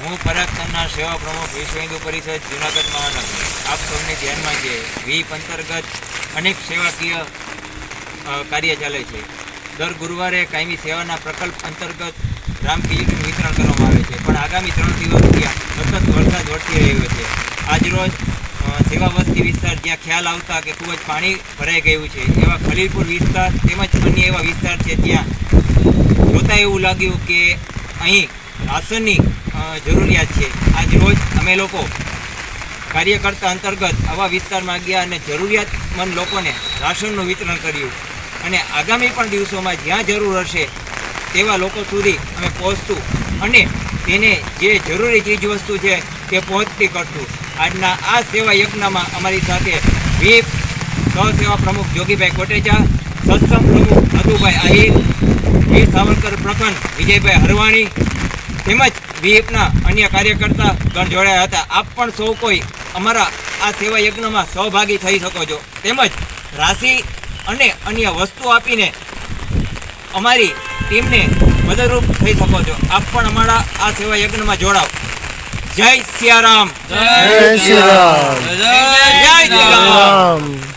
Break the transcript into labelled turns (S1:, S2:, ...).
S1: હું પરાગ સંઘના સેવા પ્રમુખ વિશ્વ હિન્દુ પરિષદ જૂનાગઢ મહાનગર આપ સૌને ધ્યાનમાં છે વીપ અંતર્ગત અનેક સેવાકીય કાર્ય ચાલે છે. દર ગુરુવારે કાયમી સેવાના પ્રકલ્પ અંતર્ગત રામખીરીનું વિતરણ કરવામાં આવે છે. પણ આગામી 3 દિવસથી સતત વરસાદ વરસી રહ્યો છે. આજરોજ સેવા વસ્તી વિસ્તાર જ્યાં ખ્યાલ આવતા કે ખૂબ જ પાણી ભરાઈ ગયું છે એવા ખલીલપુર વિસ્તાર તેમજ અન્ય એવા વિસ્તાર છે ત્યાં જોતાં એવું લાગ્યું કે અહીં રાશનની જરૂરિયાત છે. આજ રોજ અમે લોકો કાર્યકર્તા અંતર્ગત આવા વિસ્તારમાં ગયા અને જરૂરિયાતમંદ લોકોને રાશનનું વિતરણ કર્યું અને આગામી પણ દિવસોમાં જ્યાં જરૂર હશે તેવા લોકો સુધી અમે પહોંચતું અને તેને જે જરૂરી ચીજવસ્તુ છે તે પહોંચતી કરતું. આજના આ સેવા યજ્ઞમાં અમારી સાથે વીપ સહસેવા પ્રમુખ જોગીભાઈ કોટેચા, સત્સંગ પ્રમુખ નથુભાઈ આહિર, વીર સાવરકર પ્રખંડ વિજયભાઈ હરવાણી તેમજ વીપના અન્ય કાર્યકર્તા ગણ જોડાયા હતા. આપ પણ સૌ કોઈ અમારા આ સેવા યજ્ઞમાં સહભાગી થઈ શકો છો તેમજ રાશિ અને અન્ય વસ્તુ આપીને અમારી ટીમને મદદરૂપ થઈ શકો છો. આપ પણ અમારા આ સેવા યજ્ઞમાં જોડાઓ. જય સિયારામ.
S2: જય શ્રી રામ.
S1: જય શ્રી રામ.